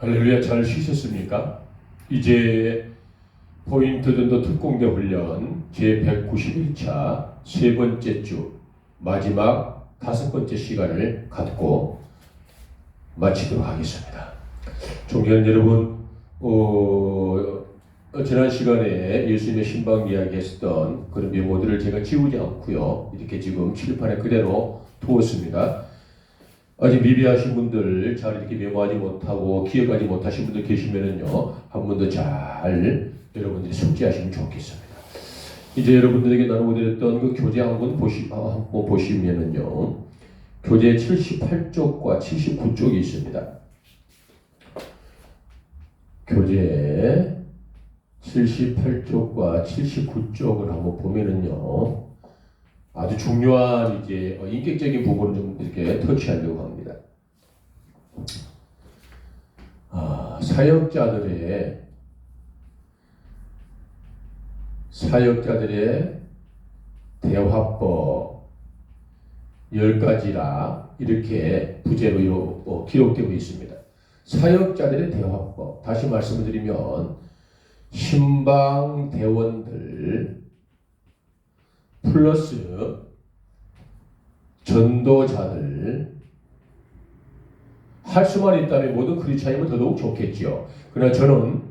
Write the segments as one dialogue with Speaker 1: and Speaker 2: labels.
Speaker 1: 할렐루야, 잘 쉬셨습니까? 이제 포인트 전도 특공대 훈련 제191차 세 번째 주 마지막 5번째 시간을 갖고 마치도록 하겠습니다. 존경하는 여러분, 지난 시간에 예수님의 신방 이야기했던 그런 메모들을 제가 지우지 않고요, 이렇게 지금 칠판에 그대로 두었습니다. 아직 미비하신 분들, 잘 이렇게 메모하지 못하고 기억하지 못하신 분들 계시면은요, 한 번 더 잘 여러분들이 숙지하시면 좋겠습니다. 이제 여러분들에게 나누고 드렸던 그 교재 한번 보시면은요, 교재 78쪽과 79쪽이 있습니다. 교재 78쪽과 79쪽을 한번 보면은요, 아주 중요한 이제 인격적인 부분을 좀 이렇게 터치하려고 합니다. 사역자들의 대화법 10가지라 이렇게 부제로 기록되고 있습니다. 사역자들의 대화법, 다시 말씀을 드리면 신방 대원들 플러스 전도자들, 할 수만 있다면 모든 크리스찬이면 더더욱 좋겠죠. 그러나 저는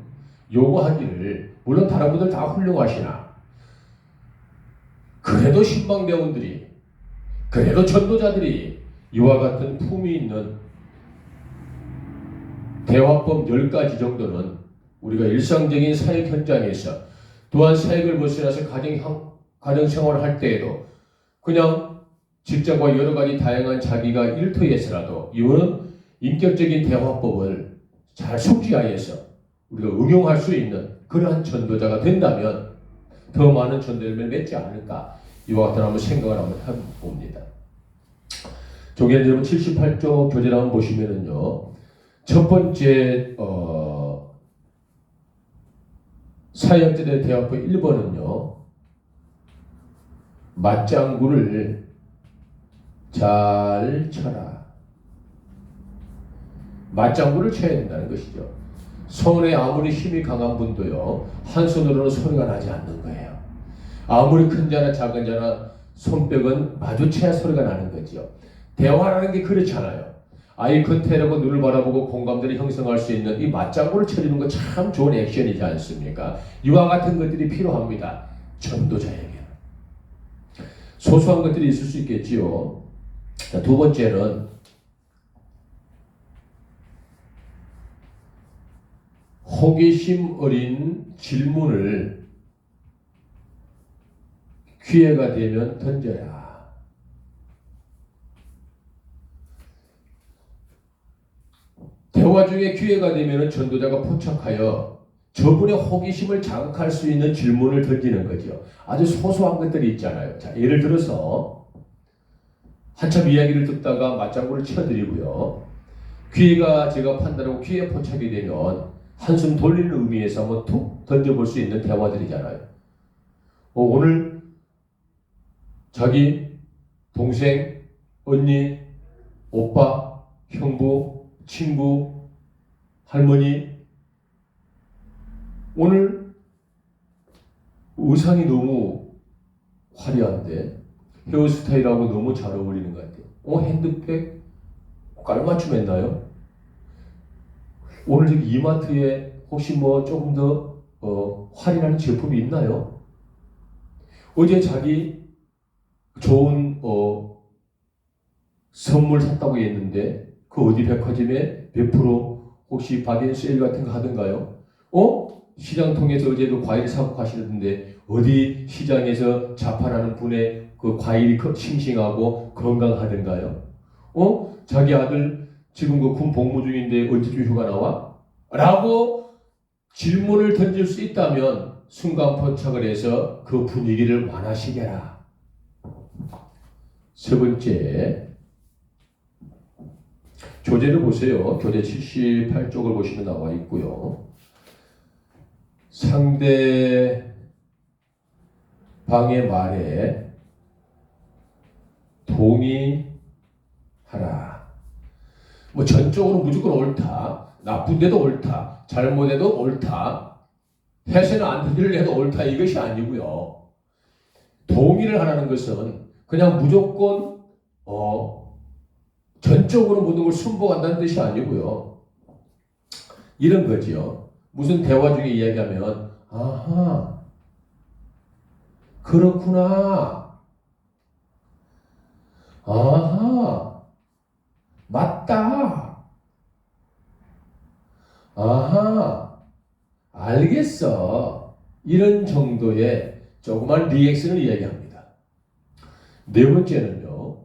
Speaker 1: 요구하기를, 물론 다른 분들 다 훌륭하시나 그래도 신방대원들이, 그래도 전도자들이 이와 같은 품이 있는 대화법 10가지 정도는 우리가 일상적인 사역 현장에서, 또한 사역을 벗어나서 가정생활을 할 때에도, 그냥 직장과 여러 가지 다양한 자기가 일터에서라도 이거는 인격적인 대화법을 잘 숙지하여서 우리가 응용할 수 있는 그러한 전도자가 된다면 더 많은 전도 열매를 맺지 않을까, 이와 같은 한번 생각을 한번 해봅니다. 종현 여러분 78쪽 교재를 한번 보시면은요, 첫 번째 사역자들의 대화법 1번은요, 맞장구를 잘 쳐라. 맞장구를 쳐야 된다는 것이죠. 손에 아무리 힘이 강한 분도요, 한 손으로는 소리가 나지 않는 거예요. 아무리 큰 자나 작은 자나 손뼉은 마주쳐야 소리가 나는 거죠. 대화라는 게 그렇잖아요. 아이 컨택하고 눈을 바라보고 공감대를 형성할 수 있는 이 맞장구를 쳐주는 거 참 좋은 액션이지 않습니까? 이와 같은 것들이 필요합니다. 전도자에게. 소소한 것들이 있을 수 있겠지요. 자, 두 번째는 호기심 어린 질문을 기회가 되면 던져라. 대화 중에 기회가 되면 전도자가 포착하여 저분의 호기심을 자극할 수 있는 질문을 던지는 거죠. 아주 소소한 것들이 있잖아요. 자, 예를 들어서 한참 이야기를 듣다가 맞장구를 쳐드리고요, 기회가 제가 판단하고 기회에 포착이 되면 한숨 돌리는 의미에서 한번 툭 던져볼 수 있는 대화들이잖아요. 오늘 자기 동생, 언니, 오빠, 형부, 친구, 할머니, 오늘 의상이 너무 화려한데 헤어스타일하고 너무 잘 어울리는 것 같아요. 핸드백 깔맞춤 했나요? 오늘 저기 이마트에 혹시 뭐 조금 더 할인하는 제품이 있나요? 어제 자기 좋은 선물 샀다고 했는데 그 어디 백화점에 몇 프로 혹시 바겐 세일 같은 거 하던가요? 시장 통해서 어제도 과일 사고 가시는데 어디 시장에서 자판하는 분의 그 과일이 싱싱하고 건강하던가요? 자기 아들 지금 그 군 복무 중인데 언제쯤 휴가 나와? 라고 질문을 던질 수 있다면 순간 포착을 해서 그 분위기를 완화시켜라. 세 번째, 교재를 보세요. 교재 78쪽을 보시면 나와 있고요. 상대방의 말에 동의하라. 뭐 전적으로 무조건 옳다. 나쁜데도 옳다, 잘못해도 옳다, 해서는 안 되는 일을 해도 옳다, 이것이 아니고요. 동의를 하라는 것은 그냥 무조건 전적으로 모든 걸 순복한다는 뜻이 아니고요. 이런 거지요. 무슨 대화 중에 이야기하면 아하, 그렇구나, 아하, 맞다, 아하, 알겠어, 이런 정도의 조그만 리액션을 이야기합니다. 네 번째는요,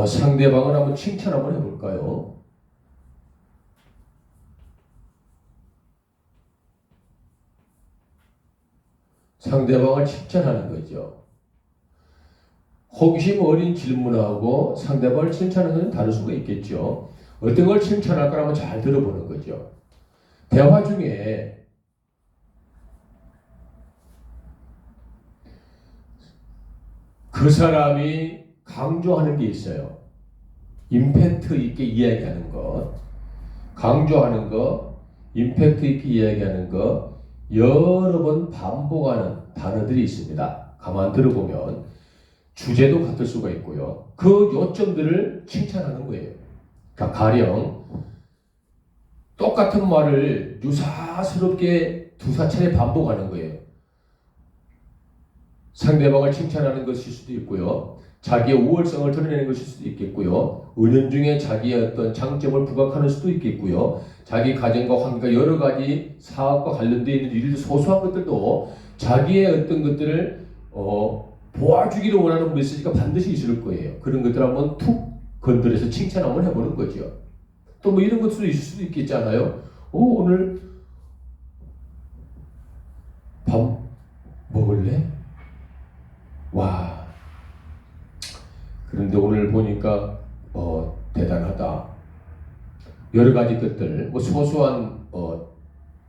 Speaker 1: 상대방을 한번 칭찬 한번 해볼까요? 상대방을 칭찬하는 거죠. 호기심 어린 질문하고 상대방을 칭찬하는 것은 다를 수가 있겠죠. 어떤 걸 칭찬할까 한번 잘 들어보는 거죠. 대화 중에 그 사람이 강조하는 게 있어요. 임팩트 있게 이야기하는 것, 강조하는 것, 임팩트 있게 이야기하는 것, 여러 번 반복하는 단어들이 있습니다. 가만 들어보면 주제도 같을 수가 있고요. 그 요점들을 칭찬하는 거예요. 그러니까 가령 똑같은 말을 유사스럽게 두세 차례 반복하는 거예요. 상대방을 칭찬하는 것일 수도 있고요. 자기의 우월성을 드러내는 것일 수도 있겠고요. 은연중에 자기의 어떤 장점을 부각하는 수도 있겠고요. 자기 가정과 환경과 여러 가지 사업과 관련되어 있는 일, 소소한 것들도 자기의 어떤 것들을 보아주기를 원하는 메시지가 반드시 있을 거예요. 그런 것들 한번 툭 건드려서 칭찬 한번 해보는 거죠. 또 뭐 이런 것도 있을 수도 있겠잖아요. 오늘 밥 먹을래? 와, 그런데 오늘 보니까 대단하다. 여러 가지 것들, 뭐 소소한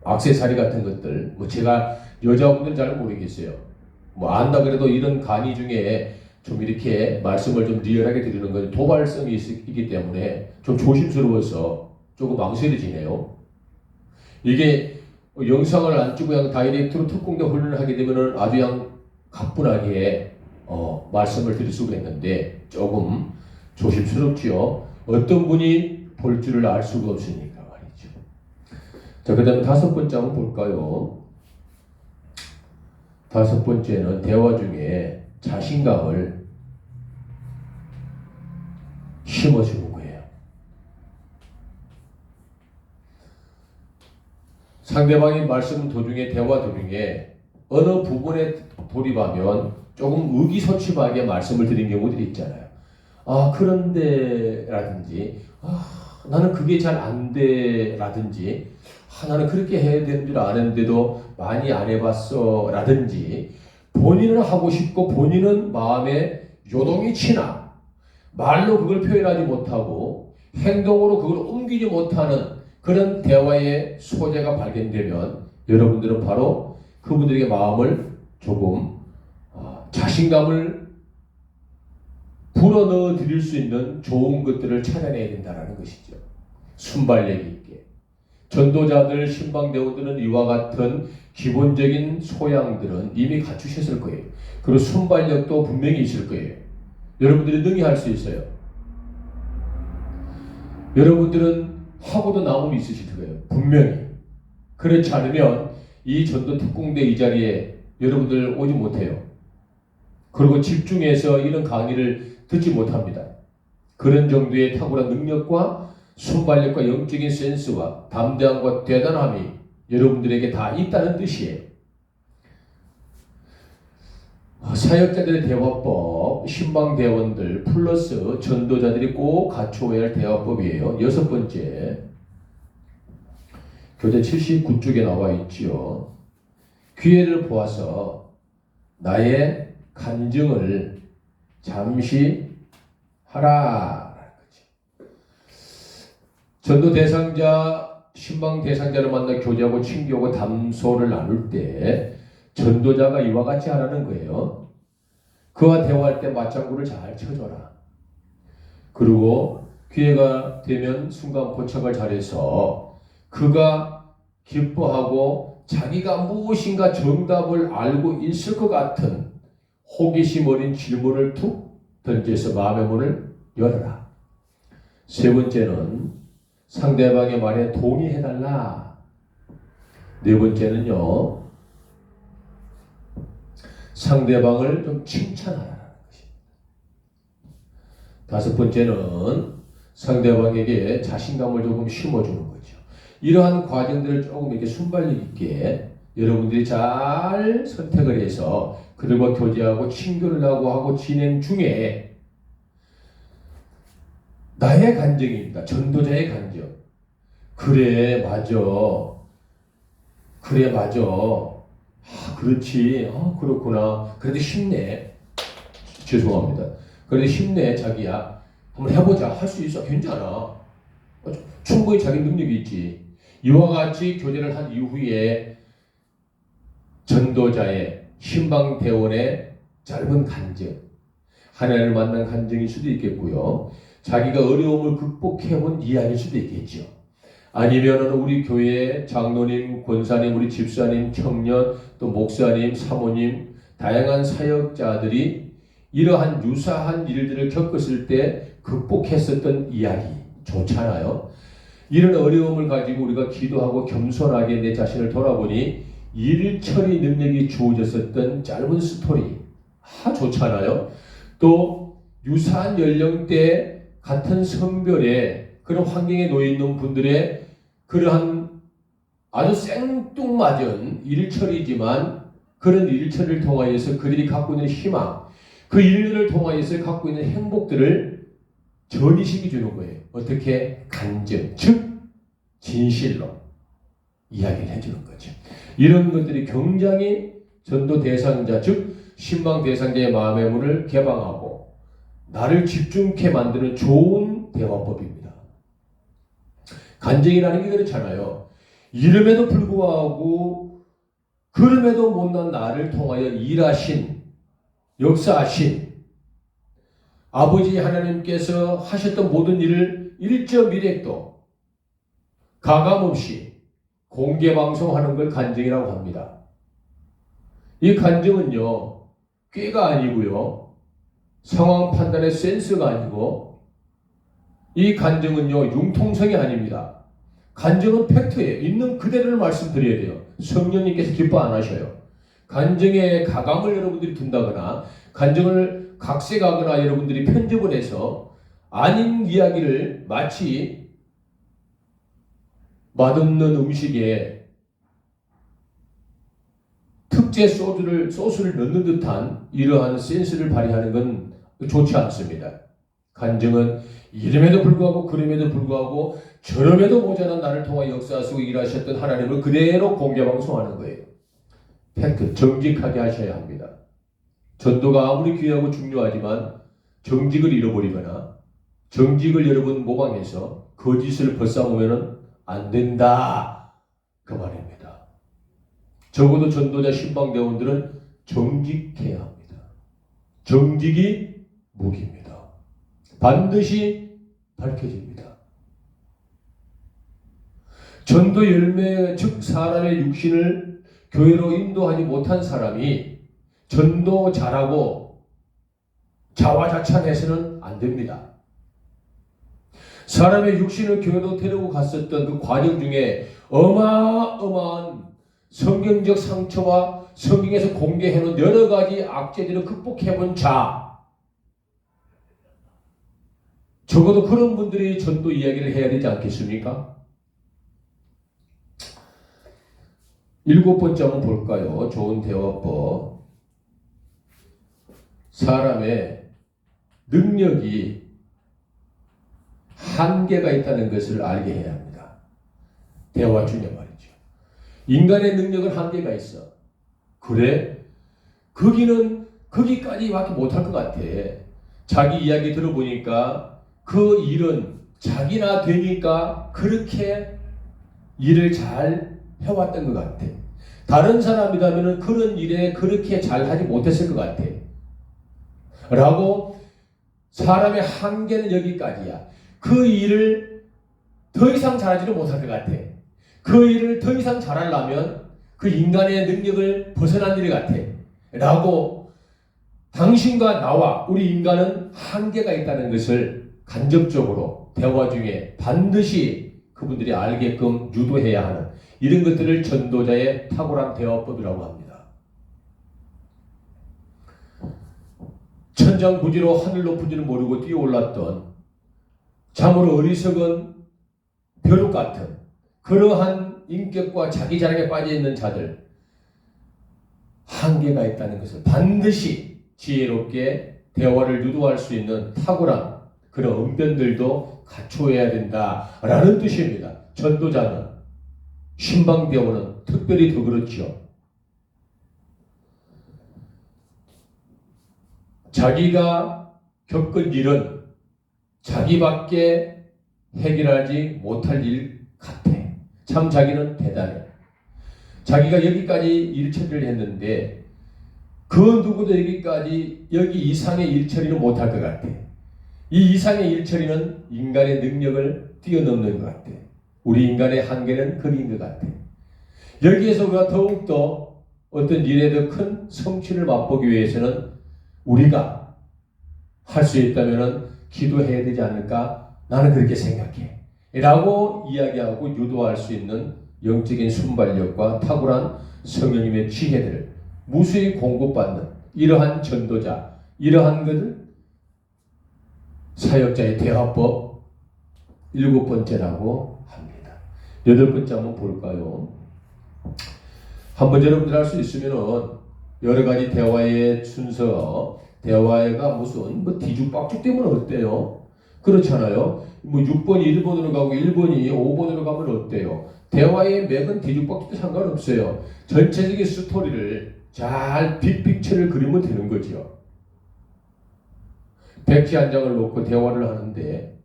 Speaker 1: 액세서리 같은 것들, 뭐 제가 여자분들은 잘 모르겠어요. 뭐 안다 그래도 이런 강의 중에 좀 이렇게 말씀을 좀 리얼하게 드리는 건 도발성이 있기 때문에 좀 조심스러워서 조금 망설여지네요. 이게 영상을 안 찍고 그냥 다이렉트로 특공대 훈련을 하게 되면은 아주 그냥 가뿐하게 말씀을 드릴 수가 있는데 조금 조심스럽지요. 어떤 분이 볼 줄을 알 수가 없으니까 말이죠. 자, 그 다음에 다섯 번째 한번 볼까요? 다섯 번째는 대화 중에 자신감을 심어주는 거예요. 상대방이 말씀 도중에, 대화 도중에 어느 부분에 돌입하면 조금 의기소침하게 말씀을 드린 경우들이 있잖아요. 그런데 라든지 나는 그게 잘 안 돼 라든지 나는 그렇게 해야 되는 줄 아는데도 많이 안 해봤어 라든지 본인은 하고 싶고 본인은 마음에 요동이 치나 말로 그걸 표현하지 못하고 행동으로 그걸 옮기지 못하는 그런 대화의 소재가 발견되면 여러분들은 바로 그분들에게 마음을 조금 자신감을 불어넣어 드릴 수 있는 좋은 것들을 찾아내야 된다는 것이죠. 순발력 있게. 전도자들, 신방대원들은 이와 같은 기본적인 소양들은 이미 갖추셨을 거예요. 그리고 순발력도 분명히 있을 거예요. 여러분들이 능히 할 수 있어요. 여러분들은 하고도 남음이 있으실 거예요. 분명히. 그렇지 않으면 이 전도 특공대 이 자리에 여러분들 오지 못해요. 그리고 집중해서 이런 강의를 듣지 못합니다. 그런 정도의 탁월한 능력과 순발력과 영적인 센스와 담대함과 대단함이 여러분들에게 다 있다는 뜻이에요. 사역자들의 대화법, 신방대원들 플러스 전도자들이 꼭 갖추어야 할 대화법이에요. 여섯 번째, 교재 79쪽에 나와 있지요. 기회를 보아서 나의 간증을 잠시 하라. 전도 대상자, 신방 대상자를 만나 교제하고 친교하고 담소를 나눌 때 전도자가 이와 같이 하라는 거예요. 그와 대화할 때 맞장구를 잘 쳐줘라. 그리고 기회가 되면 순간 포착을 잘해서 그가 기뻐하고 자기가 무엇인가 정답을 알고 있을 것 같은 호기심 어린 질문을 툭 던져서 마음의 문을 열어라. 세 번째는 상대방의 말에 동의해달라. 네 번째는요, 상대방을 좀 칭찬하라는 것입니다. 다섯 번째는 상대방에게 자신감을 조금 심어주는 거죠. 이러한 과정들을 조금 이렇게 순발력 있게 여러분들이 잘 선택을 해서 그들과 교제하고 친교를 하고 진행 중에 나의 간증입니다. 전도자의 간증. 그래, 맞아. 그래, 맞아. 아, 그렇지. 아, 그렇구나. 그래도 힘내. 죄송합니다. 그래도 힘내, 자기야. 한번 해보자. 할 수 있어. 괜찮아. 충분히 자기 능력이 있지. 이와 같이 교제를 한 이후에 전도자의 신방대원의 짧은 간증, 하나님을 만난 간증일 수도 있겠고요. 자기가 어려움을 극복해온 이야기일 수도 있겠죠. 아니면 우리 교회 장로님, 권사님, 우리 집사님, 청년, 또 목사님, 사모님, 다양한 사역자들이 이러한 유사한 일들을 겪었을 때 극복했었던 이야기 좋잖아요. 이런 어려움을 가지고 우리가 기도하고 겸손하게 내 자신을 돌아보니 일 처리 능력이 주어졌었던 짧은 스토리 좋잖아요. 또 유사한 연령대 같은 성별의 그런 환경에 놓여 있는 분들의 그러한 아주 생뚱맞은 일처리지만 그런 일처리를 통하여서 그들이 갖고 있는 희망, 그 일들을 통하여서 갖고 있는 행복들을 전이식이 주는 거예요. 어떻게? 간증, 즉 진실로 이야기를 해주는 거죠. 이런 것들이 굉장히 전도 대상자, 즉 신방 대상자의 마음의 문을 개방하고 나를 집중케 만드는 좋은 대화법입니다. 간증이라는 게 그렇잖아요. 이름에도 불구하고 그럼에도 못난 나를 통하여 일하신, 역사하신 아버지 하나님께서 하셨던 모든 일을 일점일획도 가감없이 공개방송하는 걸 간증이라고 합니다. 이 간증은요, 꾀가 아니고요, 상황 판단의 센스가 아니고, 이 간증은요, 융통성이 아닙니다. 간증은 팩트예요. 있는 그대로를 말씀드려야 돼요. 성령님께서 기뻐 안 하셔요. 간증에 가감을 여러분들이 둔다거나 간증을 각색하거나 여러분들이 편집을 해서 아닌 이야기를 마치 맛없는 음식에 특제 소스를 넣는 듯한 이러한 센스를 발휘하는 건 좋지 않습니다. 간증은 이름에도 불구하고 그럼에도 불구하고 저럼에도 모자란 나를 통하여 역사하시고 일하셨던 하나님을 그대로 공개방송하는 거예요. 팩트, 정직하게 하셔야 합니다. 전도가 아무리 귀하고 중요하지만 정직을 잃어버리거나 정직을 여러분 모방해서 거짓을 벗삼으면 안 된다. 그 말입니다. 적어도 전도자 신방대원들은 정직해야 합니다. 정직이 무기입니다. 반드시 밝혀집니다. 전도 열매, 즉 사람의 육신을 교회로 인도하지 못한 사람이 전도 잘하고 자화자찬해서는 안 됩니다. 사람의 육신을 교회로 데리고 갔었던 그 과정 중에 어마어마한 성경적 상처와 성경에서 공개해놓은 여러 가지 악재들을 극복해본 자, 적어도 그런 분들이 전도 이야기를 해야 되지 않겠습니까? 7번째 한번 볼까요? 좋은 대화법. 사람의 능력이 한계가 있다는 것을 알게 해야 합니다. 대화 중에 말이죠. 인간의 능력은 한계가 있어. 그래? 거기까지밖에 못할 것 같아. 자기 이야기 들어보니까 그 일은 자기나 되니까 그렇게 일을 잘 해왔던 것 같아. 다른 사람이라면 그런 일에 그렇게 잘 하지 못했을 것 같아. 라고 사람의 한계는 여기까지야. 그 일을 더 이상 잘하지는 못할 것 같아. 그 일을 더 이상 잘하려면 그 인간의 능력을 벗어난 일 같아. 라고 당신과 나와 우리 인간은 한계가 있다는 것을 간접적으로 대화 중에 반드시 그분들이 알게끔 유도해야 하는 이런 것들을 전도자의 탁월한 대화법이라고 합니다. 천장부지로 하늘 높은지를 모르고 뛰어올랐던 참으로 어리석은 벼룩 같은 그러한 인격과 자기 자랑에 빠져있는 자들, 한계가 있다는 것을 반드시 지혜롭게 대화를 유도할 수 있는 탁월한 그런 언변들도 갖추어야 된다라는 뜻입니다. 전도자는, 신방대원은 특별히 더 그렇죠. 자기가 겪은 일은 자기밖에 해결하지 못할 일 같아. 참 자기는 대단해. 자기가 여기까지 일처리를 했는데 그 누구도 여기 이상의 일처리는 못할 것 같아. 이 이상의 일처리는 인간의 능력을 뛰어넘는 것 같아. 우리 인간의 한계는 거기인 것 같아. 여기에서 우리가 더욱더 어떤 일에 더 큰 성취를 맛보기 위해서는 우리가 할 수 있다면 기도해야 되지 않을까? 나는 그렇게 생각해. 라고 이야기하고 유도할 수 있는 영적인 순발력과 탁월한 성령님의 지혜들을 무수히 공급받는 이러한 전도자, 이러한 것을 사역자의 대화법 7번째라고 합니다. 8번째 한번 볼까요? 한번 여러분들 할 수 있으면 여러 가지 대화의 순서, 대화가 무슨 뒤죽박죽 되면 어때요? 그렇잖아요. 6번이 1번으로 가고 1번이 5번으로 가면 어때요? 대화의 맥은 뒤죽박죽도 상관없어요. 전체적인 스토리를 잘 빅픽처를 그리면 되는 거죠. 백지 한 장을 놓고 대화를 하는데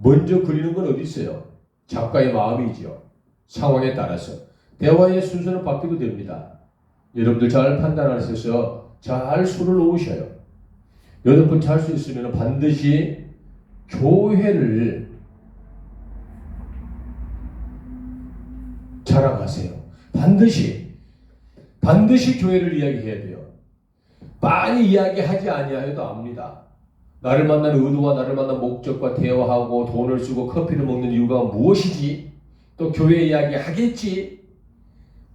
Speaker 1: 먼저 그리는 건 어디 있어요? 작가의 마음이죠. 상황에 따라서 대화의 순서는 바뀌어도 됩니다. 여러분들 잘 판단하셔서 잘 수를 놓으셔요. 8번째 할 수 있으면 반드시 교회를 자랑하세요. 반드시 교회를 이야기해야 돼요. 많이 이야기하지 아니하여도 압니다. 나를 만난 의도와 나를 만난 목적과 대화하고 돈을 쓰고 커피를 먹는 이유가 무엇이지? 또 교회 이야기 하겠지?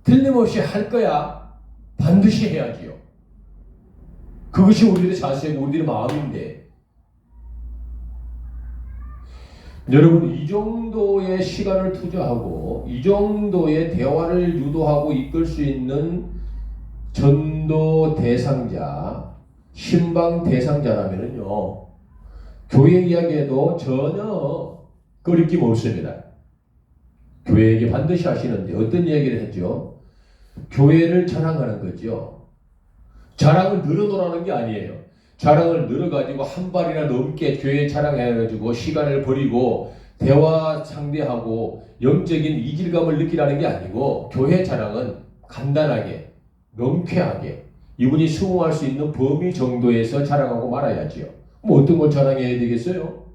Speaker 1: 틀림없이 할 거야. 반드시 해야지요. 그것이 우리들의 자세고 우리들의 마음인데 여러분 이 정도의 시간을 투자하고 이 정도의 대화를 유도하고 이끌 수 있는 전도 대상자, 신방 대상자라면요 교회 이야기에도 전혀 거리낌 없습니다. 교회 얘기 반드시 하시는데 어떤 이야기를 했죠? 교회를 자랑하는 거죠. 자랑을 늘어놓으라는 게 아니에요. 자랑을 늘어가지고 한 발이나 넘게 교회 자랑해가지고 시간을 버리고 대화 상대하고 영적인 이질감을 느끼라는 게 아니고 교회 자랑은 간단하게 명쾌하게 이분이 수긍할 수 있는 범위 정도에서 자랑하고 말아야지요. 뭐 어떤 걸 자랑해야 되겠어요?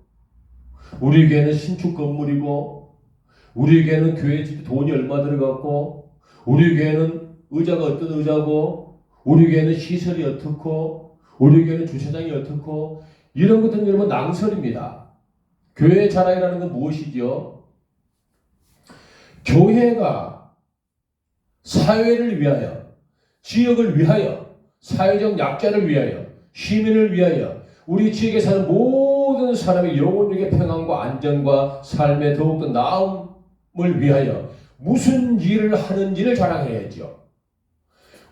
Speaker 1: 우리 교회는 신축 건물이고 우리 교회는 교회 집 돈이 얼마 들어갔고 우리 교회는 의자가 어떤 의자고 우리 교회는 시설이 어떻고 우리 교회는 주차장이 어떻고 이런 것들은 여러분 낭설입니다. 교회의 자랑이라는 건 무엇이죠? 교회가 사회를 위하여 지역을 위하여 사회적 약자를 위하여 시민을 위하여 우리 지역에 사는 모든 사람의 영혼적인 평안과 안정과 삶의 더욱더 나음을 위하여 무슨 일을 하는지를 자랑해야죠.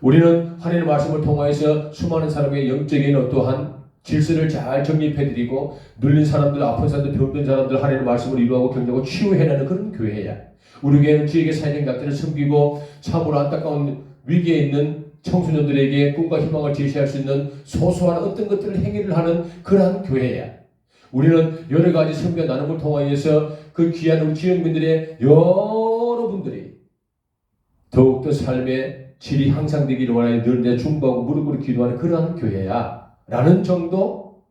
Speaker 1: 우리는 하나님의 말씀을 통하여서 수많은 사람의 영적인 어떠한 질서를 잘 정립해드리고 눌린 사람들, 아픈 사람들, 병든 사람들 하나님의 말씀을 이루하고 격려하고 치유해내는 그런 교회야. 우리 교회는 지역의 사회적 약자를 섬기고 참으로 안타까운 위기에 있는 청소년들에게 꿈과 희망을 제시할 수 있는 소소한 어떤 것들을 행위를 하는 그러한 교회야. 우리는 여러 가지 선교 나눔을 통하여서 그 귀한 우리 지역민들의 여러분들이 더욱더 삶의 질이 향상되기를 원하여 늘 내 중보하고 무릎 꿇고 기도하는 그러한 교회야 라는 정도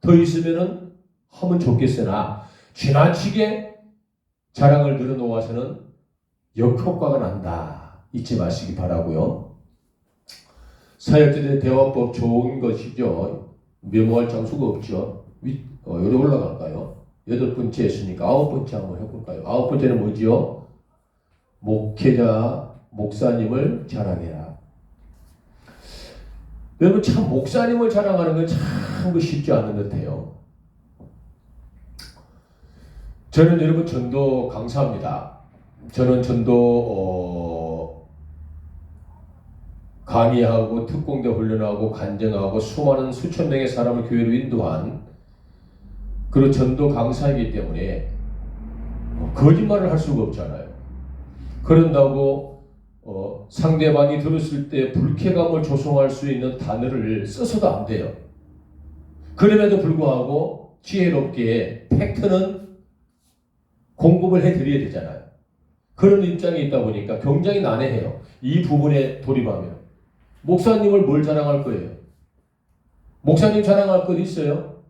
Speaker 1: 더 있으면은 하면 좋겠으나 지나치게 자랑을 늘어놓아서는 역효과가 난다. 잊지 마시기 바라고요. 사역자들의 대화법 좋은 것이죠. 메모할 장수가 없죠. 여기 올라갈까요? 8번째 했으니까 9번째 한번 해볼까요? 9번째는 뭐지요? 목회자, 목사님을 자랑해라. 여러분 참 목사님을 자랑하는 건 참 쉽지 않은 것 같아요. 저는 여러분 전도 강사입니다. 저는 전도 강의하고 특공대 훈련하고 간증하고 수많은 수천 명의 사람을 교회로 인도한 그런 전도 강사이기 때문에 거짓말을 할 수가 없잖아요. 그런다고 상대방이 들었을 때 불쾌감을 조성할 수 있는 단어를 써서도 안 돼요. 그럼에도 불구하고 지혜롭게 팩트는 공급을 해드려야 되잖아요. 그런 입장에 있다 보니까 굉장히 난해해요. 이 부분에 돌입하면. 목사님을 뭘 자랑할 거예요? 목사님 자랑할 것 있어요?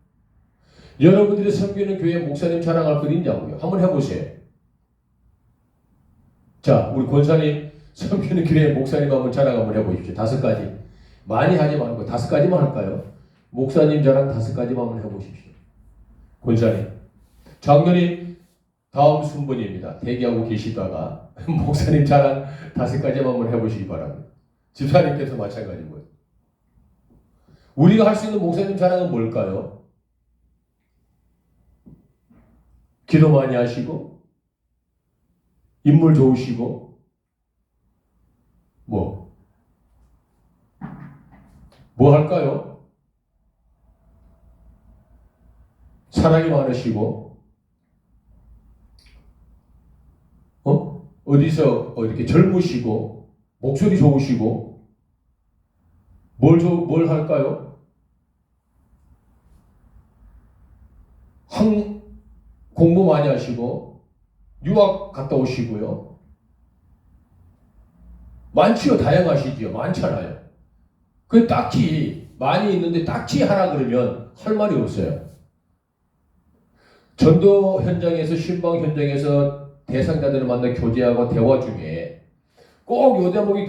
Speaker 1: 여러분들이 섬기는 교회 목사님 자랑할 것 있냐고요? 한번 해보세요. 자, 우리 권사님 섬기는 교회 목사님 한번 자랑 한번 해보십시오. 5가지. 많이 하지 말고 5가지만 할까요? 목사님 자랑 5가지만 한번 해보십시오. 권사님. 장로님 다음 순번입니다. 대기하고 계시다가 목사님 자랑 5가지만 한번 해보시기 바랍니다. 집사님께서 마찬가지고요. 우리가 할 수 있는 목사님 자랑은 뭘까요? 기도 많이 하시고 인물 좋으시고 뭐 할까요? 사랑이 많으시고 어디서 이렇게 젊으시고 목소리 좋으시고 뭘 할까요? 공부 많이 하시고 유학 갔다 오시고요. 많지요. 다양하시지요. 많잖아요. 그 딱히 많이 있는데 딱히 하라 그러면 할 말이 없어요. 전도 현장에서 신방 현장에서 대상자들을 만나 교제하고 대화 중에 꼭 요 대목이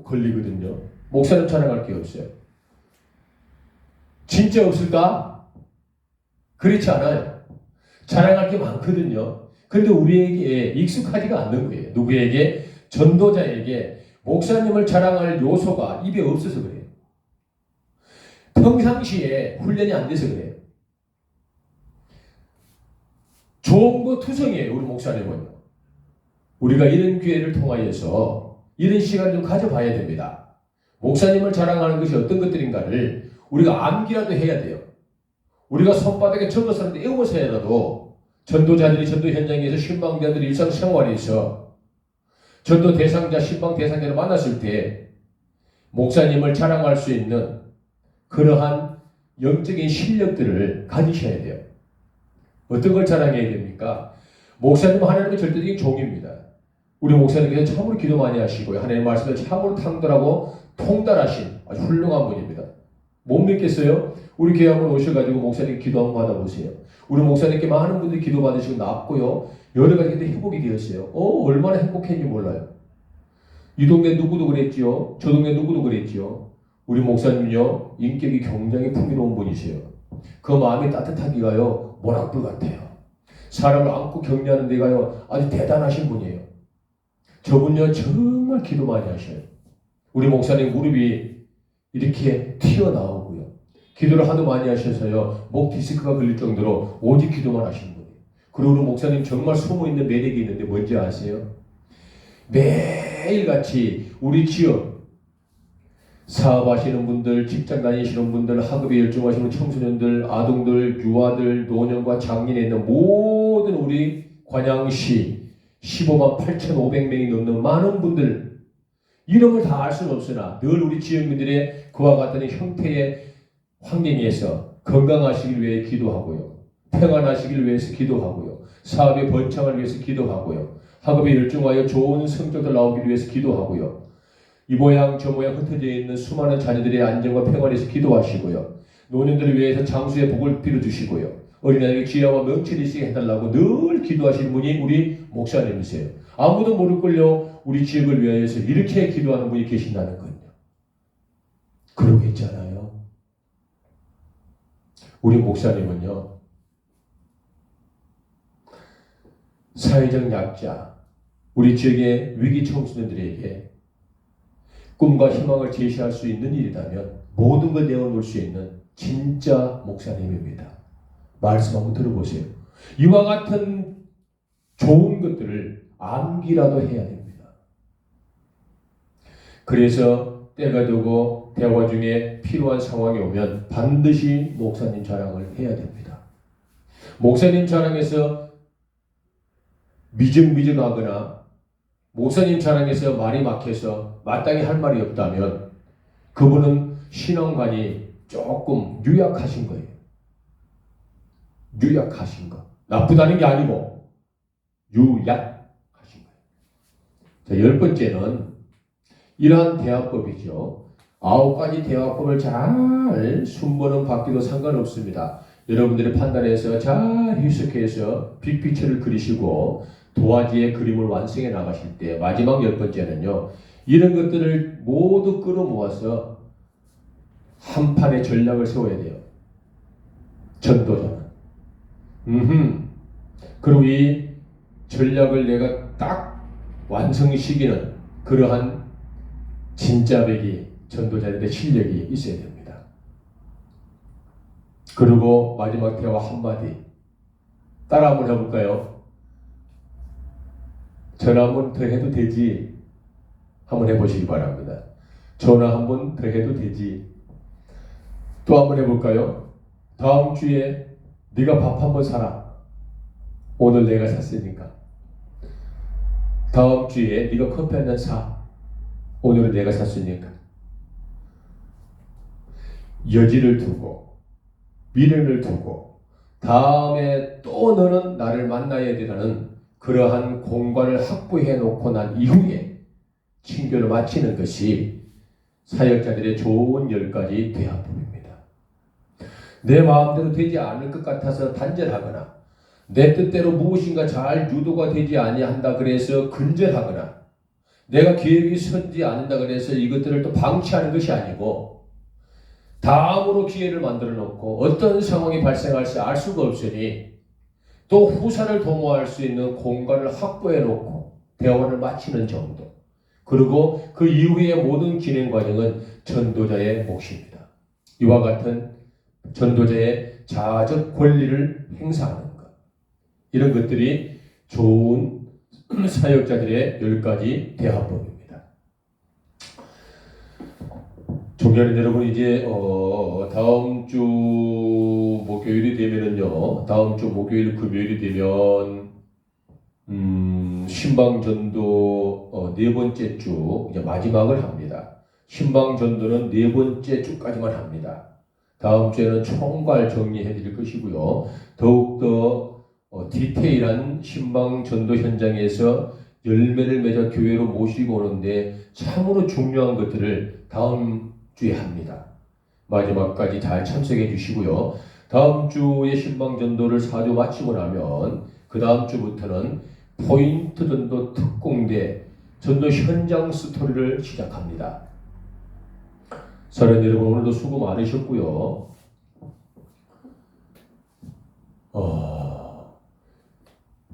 Speaker 1: 걸리거든요. 목사님 자랑할 게 없어요. 진짜 없을까? 그렇지 않아요. 자랑할 게 많거든요. 근데 우리에게 익숙하지가 않는 거예요. 누구에게? 전도자에게 목사님을 자랑할 요소가 입에 없어서 그래요. 평상시에 훈련이 안 돼서 그래요. 좋은 거 투성이에요. 우리 목사님은요. 우리가 이런 기회를 통하여서 이런 시간을 좀 가져봐야 됩니다. 목사님을 자랑하는 것이 어떤 것들인가를 우리가 암기라도 해야 돼요. 우리가 손바닥에 적어서라도 외워서라도 전도자들이 전도 현장에서 신방자들이 일상생활에서 전도 대상자, 신방 대상자를 만났을 때 목사님을 자랑할 수 있는 그러한 영적인 실력들을 가지셔야 돼요. 어떤 걸 자랑해야 됩니까? 목사님은 하나님의 절대적인 종입니다. 우리 목사님께서 참으로 기도 많이 하시고요. 하나님의 말씀을 참으로 탕돌하고 통달하신 아주 훌륭한 분입니다. 못 믿겠어요? 우리 교회 한번 오셔가지고 목사님 기도 한번 받아보세요. 우리 목사님께 많은 분들이 기도 받으시고 낫고요. 여러 가지 회복이 되었어요. 얼마나 행복했는지 몰라요. 이 동네 누구도 그랬지요. 저 동네 누구도 그랬지요. 우리 목사님은요. 인격이 굉장히 풍요로운 분이세요. 그 마음이 따뜻하기가요. 모락불 같아요. 사람을 안고 격려하는 데가요. 아주 대단하신 분이에요. 저분요. 정말 기도 많이 하셔요. 우리 목사님 무릎이 이렇게 튀어나오고요. 기도를 하도 많이 하셔서요. 목 디스크가 걸릴 정도로 오직 기도만 하시는 분이에요. 그리고 우리 목사님 정말 숨어있는 매력이 있는데 뭔지 아세요? 매일같이 우리 지역 사업하시는 분들, 직장 다니시는 분들, 학업에 열중하시는 청소년들, 아동들, 유아들, 노년과 장년에 있는 모든 우리 관양시 15만 8,500명이 넘는 많은 분들 이름을 다 알 수는 없으나 늘 우리 지역민들의 그와 같은 형태의 환경에서 건강하시길 위해 기도하고요. 평안하시길 위해서 기도하고요. 사업의 번창을 위해서 기도하고요. 학업에 열중하여 좋은 성적을 나오기 위해서 기도하고요. 이 모양 저 모양 흩어져 있는 수많은 자녀들의 안정과 평안에서 기도하시고요. 노년들을 위해서 장수의 복을 빌어주시고요. 어린아이에게 지혜와 명철이 있게 해달라고 늘 기도하시는 분이 우리 목사님이세요. 아무도 모를걸요. 우리 지역을 위하여서 이렇게 기도하는 분이 계신다는 건요. 그러고 있잖아요. 우리 목사님은요. 사회적 약자, 우리 지역의 위기 청소년들에게 꿈과 희망을 제시할 수 있는 일이라면 모든 걸 내어놓을 수 있는 진짜 목사님입니다. 말씀 한번 들어보세요. 이와 같은 좋은 것들을 암기라도 해야 됩니다. 그래서 때가 되고 대화 중에 필요한 상황이 오면 반드시 목사님 자랑을 해야 됩니다. 목사님 자랑에서 미적미적하거나 목사님 자랑에서 말이 막혀서 마땅히 할 말이 없다면 그분은 신앙관이 조금 유약하신 거예요. 유약하신 거. 나쁘다는 게 아니고 유약하신 거예요. 자, 10번째는 이러한 대화법이죠. 9가지 대화법을 잘 순번은 바뀌어도 상관없습니다. 여러분들의 판단에서 잘 해석해서 빅피처를 그리시고 도화지의 그림을 완성해 나가실 때 마지막 10번째는요. 이런 것들을 모두 끌어모아서 한 판의 전략을 세워야 돼요. 전도자는. 그리고 이 전략을 내가 딱 완성시키는 그러한 진짜배기 전도자들의 실력이 있어야 됩니다. 그리고 마지막 대화 한마디 따라 한번 해볼까요? 전화 한 번 더 해도 되지? 한번 해보시기 바랍니다. 전화 한 번 더 해도 되지? 또 한번 해볼까요? 다음 주에 네가 밥 한 번 사라. 오늘 내가 샀으니까. 다음 주에 네가 커피 한 잔 사. 오늘은 내가 샀으니까. 여지를 두고 미련을 두고 다음에 또 너는 나를 만나야 되라는 그러한 공간을 확보해 놓고 난 이후에 친교를 마치는 것이 사역자들의 좋은 10가지 대화법입니다. 내 마음대로 되지 않을 것 같아서 단절하거나 내 뜻대로 무엇인가 잘 유도가 되지 아니한다 그래서 근절하거나 내가 계획이 서지 않는다 그래서 이것들을 또 방치하는 것이 아니고 다음으로 기회를 만들어 놓고 어떤 상황이 발생할지 알 수가 없으니 또 후사를 도모할 수 있는 공간을 확보해 놓고 대화를 마치는 정도. 그리고 그 이후의 모든 진행 과정은 전도자의 몫입니다. 이와 같은 전도자의 자아적 권리를 행사하는 것. 이런 것들이 좋은 사역자들의 10가지 대화법입니다. 존경하는 여러분, 이제 다음 주 목요일이 되면은요, 다음 주 목요일 금요일이 되면 신방전도 4번째 주 이제 마지막을 합니다. 신방전도는 4번째 주까지만 합니다. 다음 주에는 총괄 정리해 드릴 것이고요. 더욱더 디테일한 신방전도 현장에서 열매를 맺어 교회로 모시고 오는데 참으로 중요한 것들을 다음 주에 합니다. 마지막까지 잘 참석해 주시고요. 다음 주에 신방전도를 4주 마치고 나면 그 다음 주부터는 포인트 전도 특공대 전도 현장 스토리를 시작합니다. 사랑 여러분, 오늘도 수고 많으셨고요.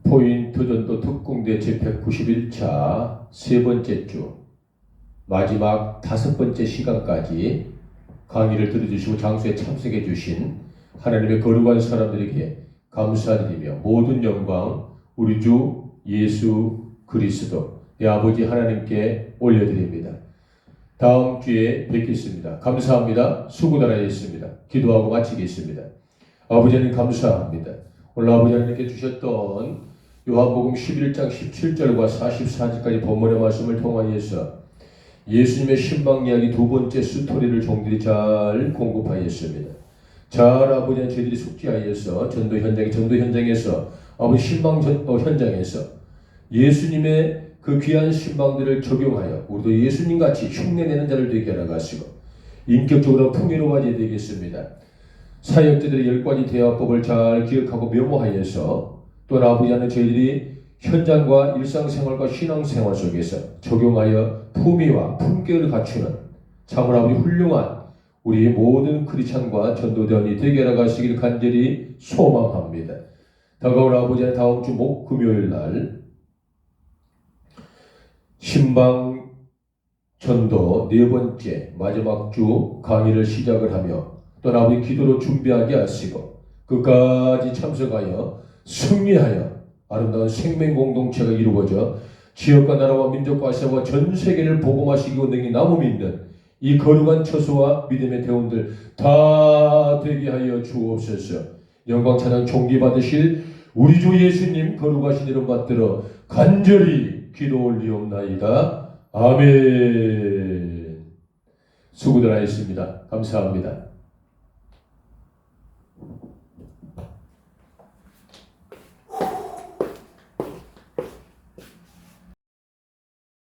Speaker 1: 포인트 전도 특공대 제191차 세 번째 주 마지막 5번째 시간까지 강의를 들어주시고 장소에 참석해 주신 하나님의 거룩한 사람들에게 감사드리며 모든 영광 우리 주 예수 그리스도의 아버지 하나님께 올려드립니다. 다음 주에 뵙겠습니다. 감사합니다. 수고 다하셨습니다. 기도하고 마치겠습니다. 아버지 하나님 감사합니다. 오늘 아버지 하나님께 주셨던 요한복음 11장 17절과 44절까지 본문의 말씀을 통하여서 예수님의 신방 이야기 2번째 스토리를 종들이 잘 공급하였습니다. 잘 아버지 하나님 저희들이 숙지하여서 전도 현장에서 아버지 신방 현장에서 예수님의 그 귀한 신방들을 적용하여 우리도 예수님같이 흉내내는 자를 되게 하여 가시고 인격적으로 풍요로워져야 되겠습니다. 사역자들의 10가지 대화법을 잘 기억하고 메모하여서 또한 아버지 하나님 저희들이 현장과 일상생활과 신앙생활 속에서 적용하여 품위와 품격을 갖추는 참으로 아버지 훌륭한 우리 모든 크리스찬과 전도대원이 되게 나가시길 간절히 소망합니다. 다가올 아버지 하나님 다음 주 금요일 날 신방 전도 4번째 마지막 주 강의를 시작을 하며 또 아버지 기도로 준비하게 하시고 끝까지 참석하여 승리하여 아름다운 생명 공동체가 이루어져 지역과 나라와 민족과 아시아와 전 세계를 복음화시키고 능히 나무 믿는 이 거룩한 처소와 믿음의 대원들 다 되게 하여 주옵소서. 영광 찬양 존귀 받으실 우리 주 예수님 거룩하신 이름 받들어 간절히 기도 올리옵나이다. 아멘. 수고들 하셨습니다. 감사합니다.